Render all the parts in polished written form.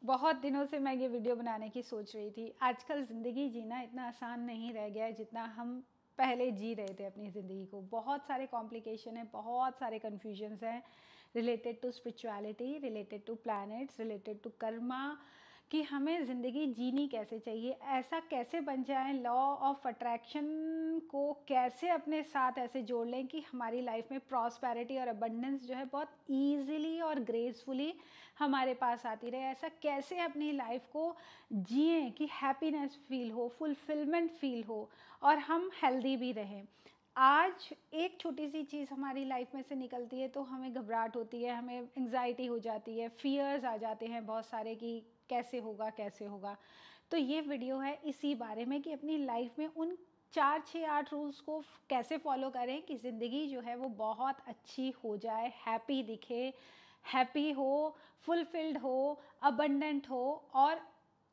बहुत दिनों से मैं ये वीडियो बनाने की सोच रही थी। आजकल ज़िंदगी जीना इतना आसान नहीं रह गया है जितना हम पहले जी रहे थे अपनी ज़िंदगी को। बहुत सारे कॉम्प्लिकेशन हैं, बहुत सारे कन्फ्यूजन्स हैं related to spirituality, related to planets, related to karma, कि हमें ज़िंदगी जीनी कैसे चाहिए, ऐसा कैसे बन जाए, लॉ ऑफ अट्रैक्शन को कैसे अपने साथ ऐसे जोड़ लें कि हमारी लाइफ में प्रॉस्पेरिटी और अबंडेंस जो है बहुत ईजीली और ग्रेसफुली हमारे पास आती रहे। ऐसा कैसे अपनी लाइफ को जिएं कि हैप्पीनेस फील हो, फुलफिलमेंट फील हो और हम हेल्दी भी रहें। आज एक छोटी सी चीज़ हमारी लाइफ में से निकलती है तो हमें घबराहट होती है, हमें एंग्जाइटी हो जाती है, फियर्स आ जाते हैं बहुत सारे कि कैसे होगा कैसे होगा। तो ये वीडियो है इसी बारे में कि अपनी लाइफ में उन 4, 6, 8 रूल्स को कैसे फॉलो करें कि ज़िंदगी जो है वो बहुत अच्छी हो जाए, हैप्पी दिखे, हैप्पी हो, फुलफिल्ड हो, अबंडेंट हो और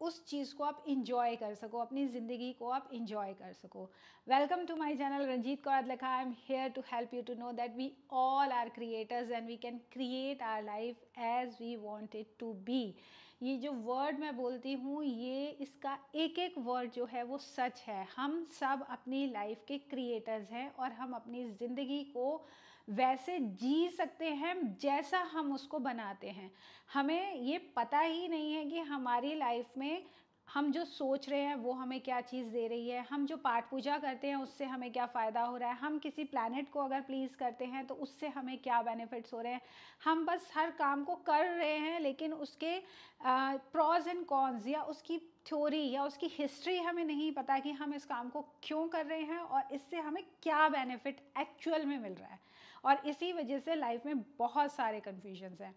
उस चीज़ को आप इंजॉय कर सको, अपनी ज़िंदगी को आप इंजॉय कर सको। Welcome to my channel Ranjit Kaur Adlakha. I am here to help you to know that we all are creators and we can create our life as we want it to be. ये जो वर्ड मैं बोलती हूँ, ये इसका एक एक वर्ड जो है वो सच है। हम सब अपनी लाइफ के क्रिएटर्स हैं और हम अपनी ज़िंदगी को वैसे जी सकते हैं जैसा हम उसको बनाते हैं। हमें ये पता ही नहीं है कि हमारी लाइफ में हम जो सोच रहे हैं वो हमें क्या चीज़ दे रही है, हम जो पाठ पूजा करते हैं उससे हमें क्या फ़ायदा हो रहा है, हम किसी प्लैनेट को अगर प्लीज़ करते हैं तो उससे हमें क्या बेनिफिट्स हो रहे हैं। हम बस हर काम को कर रहे हैं लेकिन उसके प्रॉज एंड कॉन्स या उसकी थ्योरी या उसकी हिस्ट्री हमें नहीं पता कि हम इस काम को क्यों कर रहे हैं और इससे हमें क्या बेनिफिट एक्चुअल में मिल रहा है। और इसी वजह से लाइफ में बहुत सारे कन्फ्यूजन्स हैं।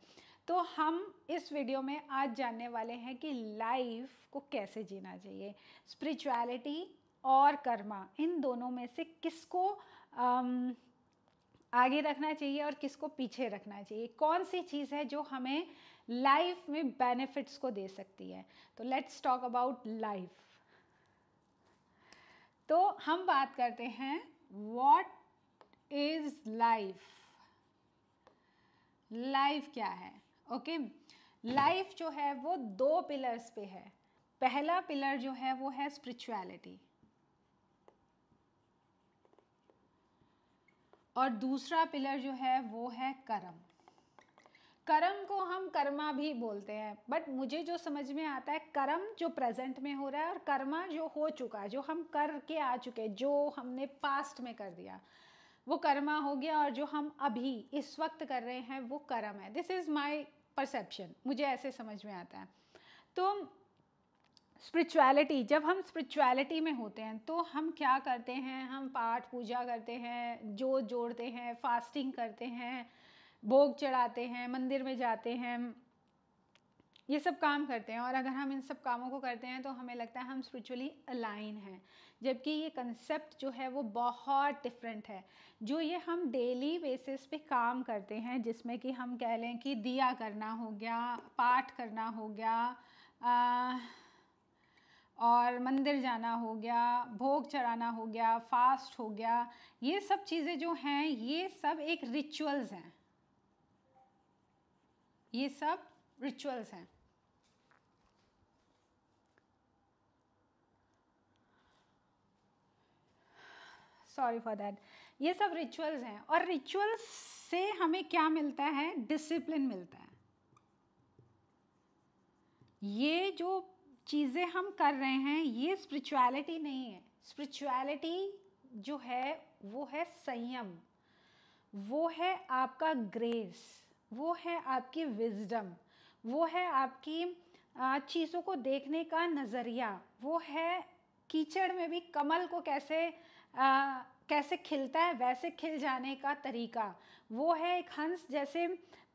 तो हम इस वीडियो में आज जानने वाले हैं कि लाइफ को कैसे जीना चाहिए। स्पिरिचुअलिटी और कर्मा, इन दोनों में से किसको आगे रखना चाहिए और किसको पीछे रखना चाहिए। कौन सी चीज़ है जो हमें लाइफ में बेनिफिट्स को दे सकती है। तो लेट्स टॉक अबाउट लाइफ। तो हम बात करते हैं व्हाट इज लाइफ। लाइफ क्या है? ओके, लाइफ जो है वो 2 पिलर्स पे है। पहला पिलर जो है वो है स्पिरिचुअलिटी और दूसरा पिलर जो है वो है कर्म। कर्म को हम कर्मा भी बोलते हैं, बट मुझे जो समझ में आता है, कर्म जो प्रेजेंट में हो रहा है और कर्मा जो हो चुका है, जो हम करके आ चुके, जो हमने पास्ट में कर दिया, वो कर्मा हो गया। और जो हम अभी इस वक्त कर रहे हैं वो कर्म है। दिस इज़ माई परसेप्शन, मुझे ऐसे समझ में आता है। तो स्पिरिचुअलिटी, जब हम स्पिरिचुअलिटी में होते हैं तो हम क्या करते हैं, हम पाठ पूजा करते हैं, जोत जोड़ते हैं, फास्टिंग करते हैं, भोग चढ़ाते हैं, मंदिर में जाते हैं, ये सब काम करते हैं। और अगर हम इन सब कामों को करते हैं तो हमें लगता है हम स्पिरिचुअली अलाइन हैं, जबकि ये कंसेप्ट जो है वो बहुत डिफरेंट है। जो ये हम डेली बेसिस पे काम करते हैं, जिसमें कि हम कह लें कि दिया करना हो गया, पाठ करना हो गया, और मंदिर जाना हो गया, भोग चढ़ाना हो गया, फास्ट हो गया, ये सब चीज़ें जो हैं ये सब एक रिचुअल्स हैं। ये सब रिचुअल्स हैं। Sorry for that. ये सब रिचुअल्स हैं और रिचुअल्स से हमें क्या मिलता है? डिसिप्लिन मिलता है। ये जो चीज़ें हम कर रहे हैं ये स्पिरिचुअलिटी नहीं है। स्पिरिचुअलिटी जो है वो है संयम, वो है आपका ग्रेस, वो है आपकी विजडम, वो है आपकी चीज़ों को देखने का नज़रिया, वो है कीचड़ में भी कमल को कैसे खिलता है वैसे खिल जाने का तरीका, वो है एक हंस जैसे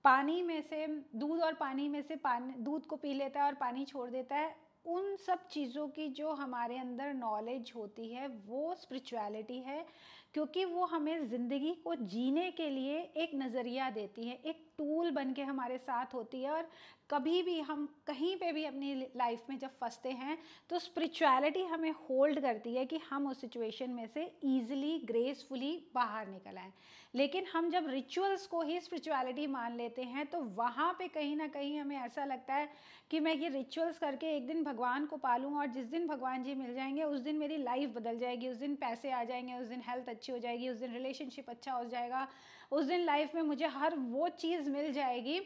पानी में से दूध और पानी में से दूध को पी लेता है और पानी छोड़ देता है। उन सब चीज़ों की जो हमारे अंदर नॉलेज होती है वो स्पिरिचुअलिटी है, क्योंकि वो हमें ज़िंदगी को जीने के लिए एक नज़रिया देती है, एक टूल बन के हमारे साथ होती है। और कभी भी हम कहीं पे भी अपनी लाइफ में जब फंसते हैं तो स्पिरिचुअलिटी हमें होल्ड करती है कि हम उस सिचुएशन में से ईजिली ग्रेसफुली बाहर निकल आएँ। लेकिन हम जब रिचुअल्स को ही स्पिरिचुअलिटी मान लेते हैं तो वहाँ पे कहीं ना कहीं हमें ऐसा लगता है कि मैं ये रिचुअल्स करके एक दिन भगवान को पालूँ और जिस दिन भगवान जी मिल जाएंगे उस दिन मेरी लाइफ बदल जाएगी, उस दिन पैसे आ जाएंगे, उस दिन हेल्थ अच्छी हो जाएगी, उस दिन रिलेशनशिप अच्छा हो जाएगा, उस दिन लाइफ में मुझे हर वो चीज़ मिल जाएगी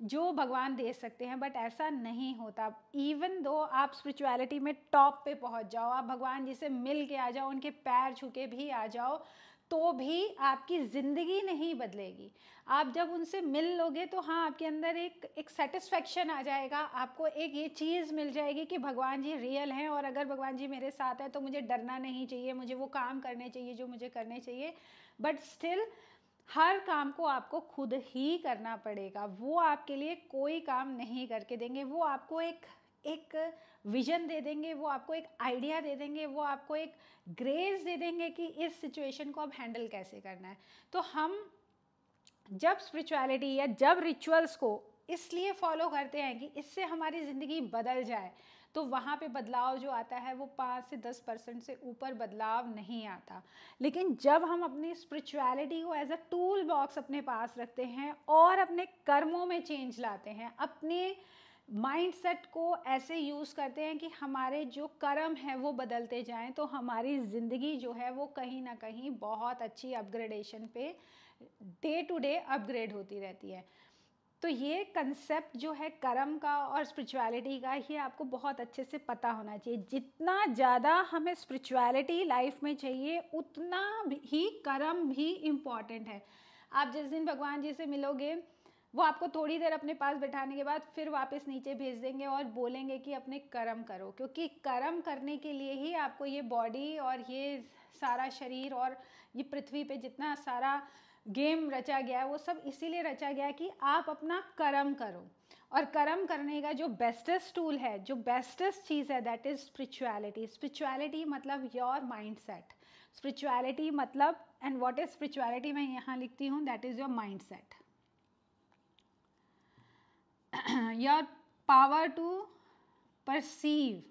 जो भगवान दे सकते हैं। बट ऐसा नहीं होता। इवन दो आप स्पिरिचुअलिटी में टॉप पे पहुंच जाओ, आप भगवान जी से मिल के आ जाओ, उनके पैर छू के भी आ जाओ, तो भी आपकी ज़िंदगी नहीं बदलेगी। आप जब उनसे मिल लोगे तो हाँ, आपके अंदर एक सेटिस्फेक्शन आ जाएगा, आपको एक ये चीज़ मिल जाएगी कि भगवान जी रियल हैं और अगर भगवान जी मेरे साथ हैं तो मुझे डरना नहीं चाहिए, मुझे वो काम करने चाहिए जो मुझे करने चाहिए। बट स्टिल हर काम को आपको खुद ही करना पड़ेगा। वो आपके लिए कोई काम नहीं करके देंगे, वो आपको एक विजन दे देंगे, वो आपको एक आइडिया दे देंगे, वो आपको एक ग्रेस दे देंगे कि इस सिचुएशन को अब हैंडल कैसे करना है। तो हम जब स्पिरिचुअलिटी या जब रिचुअल्स को इसलिए फॉलो करते हैं कि इससे हमारी ज़िंदगी बदल जाए, तो वहाँ पे बदलाव जो आता है वो 5 से 10% से ऊपर बदलाव नहीं आता। लेकिन जब हम अपनी स्पिरिचुअलिटी को एज अ टूल बॉक्स अपने पास रखते हैं और अपने कर्मों में चेंज लाते हैं, अपने माइंडसेट को ऐसे यूज़ करते हैं कि हमारे जो कर्म है वो बदलते जाएं, तो हमारी ज़िंदगी जो है वो कहीं ना कहीं बहुत अच्छी अपग्रेडेशन पे डे टू डे अपग्रेड होती रहती है। तो ये कंसेप्ट जो है कर्म का और स्पिरिचुअलिटी का, ये आपको बहुत अच्छे से पता होना चाहिए। जितना ज़्यादा हमें स्पिरिचुअलिटी लाइफ में चाहिए उतना ही कर्म भी इम्पॉर्टेंट है। आप जिस दिन भगवान जी से मिलोगे वो आपको थोड़ी देर अपने पास बैठाने के बाद फिर वापस नीचे भेज देंगे और बोलेंगे कि अपने कर्म करो, क्योंकि कर्म करने के लिए ही आपको ये बॉडी और ये सारा शरीर और ये पृथ्वी पे जितना सारा गेम रचा गया है वो सब इसीलिए रचा गया है कि आप अपना कर्म करो। और कर्म करने का जो बेस्टेस्ट टूल है, जो बेस्टेस्ट चीज़ है, दैट इज़ स्पिरिचुअलिटी। स्पिरिचुअलिटी मतलब योर माइंड सेट। स्पिरिचुअलिटी मतलब, एंड व्हाट इज स्पिरिचुअलिटी मैं यहाँ लिखती हूँ, that is your mindset, your power to perceive,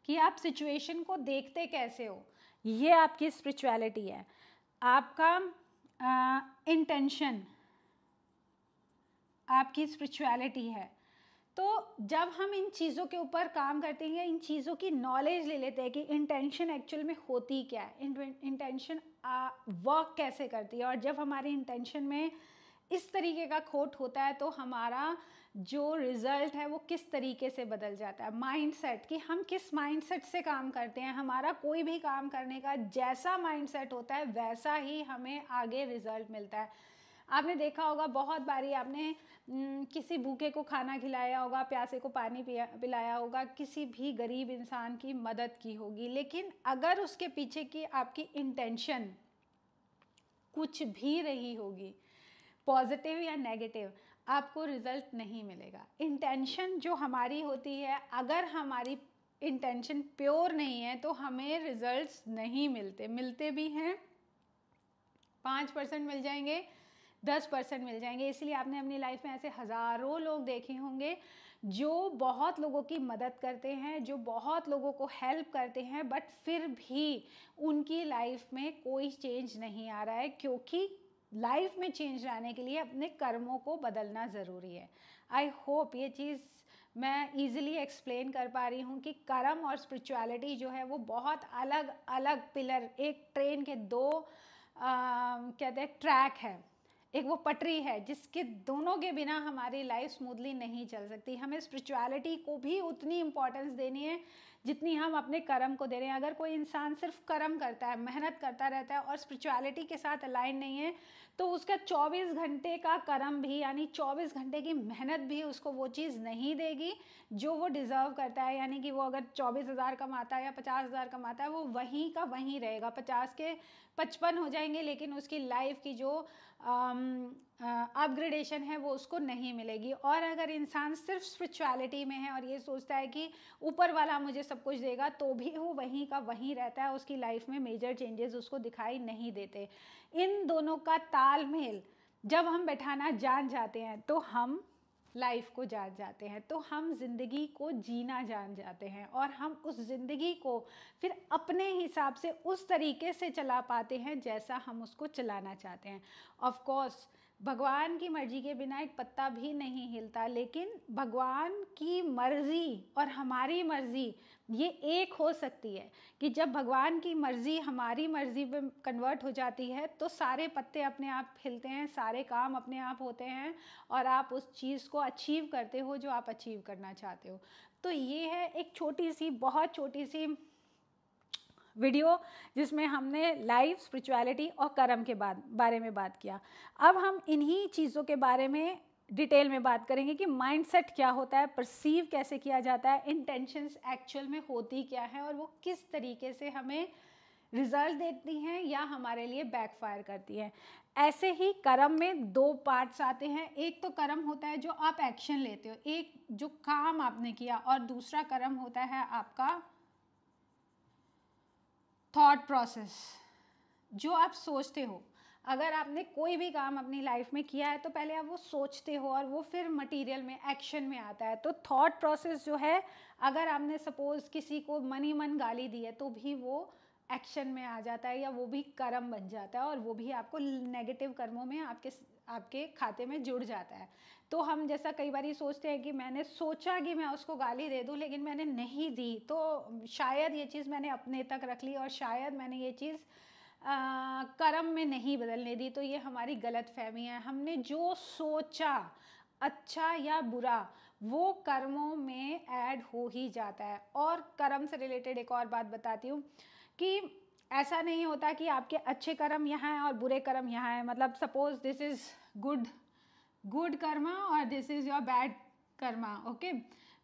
कि आप सिचुएशन को देखते कैसे हो, ये आपकी स्पिरिचुअलिटी है। आपका इंटेंशन आपकी स्पिरिचुअलिटी है। तो जब हम इन चीज़ों के ऊपर काम करते हैं, इन चीज़ों की नॉलेज ले लेते हैं कि इंटेंशन एक्चुअल में होती क्या है, इंटेंशन वर्क कैसे करती है, और जब हमारी इंटेंशन में इस तरीके का खोट होता है तो हमारा जो रिज़ल्ट है वो किस तरीके से बदल जाता है। माइंडसेट, कि हम किस माइंडसेट से काम करते हैं, हमारा कोई भी काम करने का जैसा माइंडसेट होता है वैसा ही हमें आगे रिज़ल्ट मिलता है। आपने देखा होगा बहुत बारी, आपने किसी भूखे को खाना खिलाया होगा, प्यासे को पानी पिलाया होगा, किसी भी गरीब इंसान की मदद की होगी, लेकिन अगर उसके पीछे की आपकी इंटेंशन कुछ भी रही होगी, पॉजिटिव या नेगेटिव, आपको रिजल्ट नहीं मिलेगा। इंटेंशन जो हमारी होती है, अगर हमारी इंटेंशन प्योर नहीं है तो हमें रिजल्ट्स नहीं मिलते। मिलते भी हैं 5% मिल जाएंगे, 10% मिल जाएंगे। इसलिए आपने अपनी लाइफ में ऐसे हज़ारों लोग देखे होंगे जो बहुत लोगों की मदद करते हैं, जो बहुत लोगों को हेल्प करते हैं, बट फिर भी उनकी लाइफ में कोई चेंज नहीं आ रहा है, क्योंकि लाइफ में चेंज लाने के लिए अपने कर्मों को बदलना ज़रूरी है। आई होप ये चीज़ मैं ईज़िली एक्सप्लेन कर पा रही हूँ कि कर्म और स्पिरिचुअलिटी जो है वो बहुत अलग अलग पिलर, एक ट्रेन के दो कहते हैं ट्रैक है, एक वो पटरी है जिसके दोनों के बिना हमारी लाइफ स्मूथली नहीं चल सकती। हमें स्पिरिचुअलिटी को भी उतनी इम्पोर्टेंस देनी है जितनी हम अपने कर्म को दे रहे हैं। अगर कोई इंसान सिर्फ कर्म करता है, मेहनत करता रहता है और स्पिरिचुअलिटी के साथ अलाइन नहीं है, तो उसका 24 घंटे का कर्म भी, यानी 24 घंटे की मेहनत भी उसको वो चीज़ नहीं देगी जो वो डिज़र्व करता है। यानी कि वो अगर 24,000 कमाता है या 50,000 कमाता है, वो वहीं का वहीं रहेगा, 50 के 55 हो जाएंगे, लेकिन उसकी लाइफ की जो अपग्रेडेशन है वो उसको नहीं मिलेगी। और अगर इंसान सिर्फ स्पिरिचुअलिटी में है और ये सोचता है कि ऊपर वाला मुझे सब कुछ देगा, तो भी वो वहीं का वहीं रहता है, उसकी लाइफ में मेजर चेंजेस उसको दिखाई नहीं देते। इन दोनों का तालमेल जब हम बैठाना जान जाते हैं तो हम लाइफ को जान जाते हैं, तो हम ज़िंदगी को जीना जान जाते हैं और हम उस ज़िंदगी को फिर अपने हिसाब से उस तरीके से चला पाते हैं जैसा हम उसको चलाना चाहते हैं। ऑफ कोर्स भगवान की मर्जी के बिना एक पत्ता भी नहीं हिलता, लेकिन भगवान की मर्जी और हमारी मर्जी ये एक हो सकती है कि जब भगवान की मर्जी हमारी मर्जी में कन्वर्ट हो जाती है तो सारे पत्ते अपने आप हिलते हैं, सारे काम अपने आप होते हैं और आप उस चीज़ को अचीव करते हो जो आप अचीव करना चाहते हो। तो ये है एक छोटी सी, बहुत छोटी सी वीडियो जिसमें हमने लाइफ, स्पिरिचुअलिटी और कर्म के बारे में बात किया। अब हम इन्हीं चीज़ों के बारे में डिटेल में बात करेंगे कि माइंडसेट क्या होता है, परसीव कैसे किया जाता है, इंटेंशंस एक्चुअल में होती क्या है और वो किस तरीके से हमें रिजल्ट देती हैं या हमारे लिए बैकफायर करती हैं। ऐसे ही कर्म में दो पार्ट्स आते हैं। एक तो कर्म होता है जो आप एक्शन लेते हो, एक जो काम आपने किया, और दूसरा कर्म होता है आपका थॉट प्रोसेस, जो आप सोचते हो। अगर आपने कोई भी काम अपनी लाइफ में किया है तो पहले आप वो सोचते हो और वो फिर मटेरियल में, एक्शन में आता है। तो थॉट प्रोसेस जो है, अगर आपने सपोज किसी को मन ही मन गाली दी है तो भी वो एक्शन में आ जाता है या वो भी कर्म बन जाता है और वो भी आपको नेगेटिव कर्मों में आपके खाते में जुड़ जाता है। तो हम जैसा कई बार ही सोचते हैं कि मैंने सोचा कि मैं उसको गाली दे दूं लेकिन मैंने नहीं दी, तो शायद ये चीज़ मैंने अपने तक रख ली और शायद मैंने ये चीज़ कर्म में नहीं बदलने दी। तो ये हमारी गलत फहमी है। हमने जो सोचा, अच्छा या बुरा, वो कर्मों में ऐड हो ही जाता है। और कर्म से रिलेटेड एक और बात बताती हूँ कि ऐसा नहीं होता कि आपके अच्छे कर्म यहाँ हैं और बुरे कर्म यहाँ हैं। मतलब suppose this is good karma और this is your bad karma. Okay,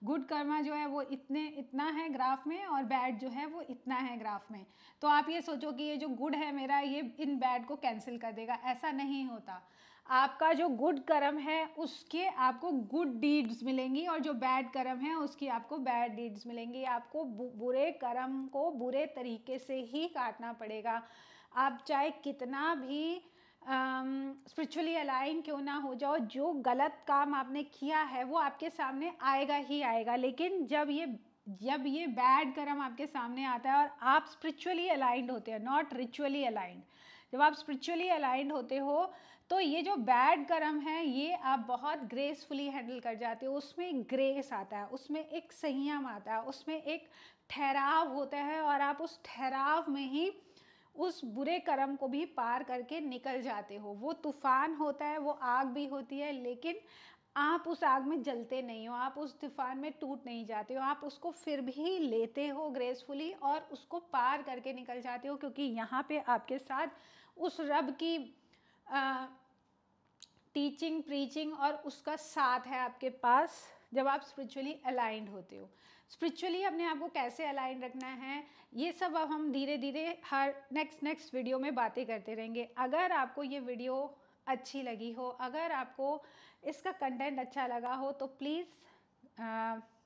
good karma जो है वो इतना है ग्राफ में और बैड जो है वो इतना है ग्राफ में। तो आप ये सोचो कि ये जो गुड है मेरा, ये इन बैड को कैंसिल कर देगा, ऐसा नहीं होता। आपका जो गुड कर्म है उसके आपको गुड डीड्स मिलेंगी और जो बैड कर्म है उसकी आपको बैड डीड्स मिलेंगी। आपको बुरे कर्म को बुरे तरीके से ही काटना पड़ेगा। आप चाहे कितना भी स्पिरिचुअली अलाइन क्यों ना हो जाओ, जो गलत काम आपने किया है वो आपके सामने आएगा ही आएगा। लेकिन जब ये बैड कर्म आपके सामने आता है और आप स्पिरिचुअली अलाइंड होते हैं, नॉट रिचुअली अलाइंड, जब आप स्पिरिचुअली अलाइंड होते हो तो ये जो बैड कर्म है ये आप बहुत ग्रेसफुली हैंडल कर जाते हो। उसमें एक ग्रेस आता है, उसमें एक संयम आता है, उसमें एक ठहराव होता है और आप उस ठहराव में ही उस बुरे कर्म को भी पार करके निकल जाते हो। वो तूफान होता है, वो आग भी होती है, लेकिन आप उस आग में जलते नहीं हो, आप उस तूफान में टूट नहीं जाते हो, आप उसको फिर भी लेते हो ग्रेसफुली और उसको पार करके निकल जाते हो, क्योंकि यहाँ पे आपके साथ उस रब की टीचिंग, प्रीचिंग और उसका साथ है आपके पास जब आप स्पिरिचुअली अलाइंड होते हो। स्पिरिचुअली अपने आप को कैसे अलाइन रखना है, ये सब अब हम धीरे धीरे हर नेक्स्ट वीडियो में बातें करते रहेंगे। अगर आपको ये वीडियो अच्छी लगी हो, अगर आपको इसका कंटेंट अच्छा लगा हो तो प्लीज़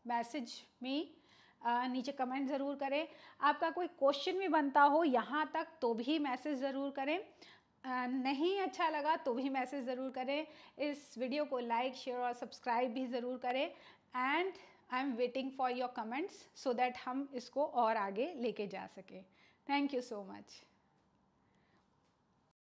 मैसेज मी, नीचे कमेंट ज़रूर करें। आपका कोई क्वेश्चन भी बनता हो यहाँ तक तो भी मैसेज ज़रूर करें। नहीं अच्छा लगा तो भी मैसेज ज़रूर करें। इस वीडियो को लाइक, शेयर और सब्सक्राइब भी ज़रूर करें। And I am waiting for your comments so that हम इसको और आगे लेके जा सकें। Thank you so much.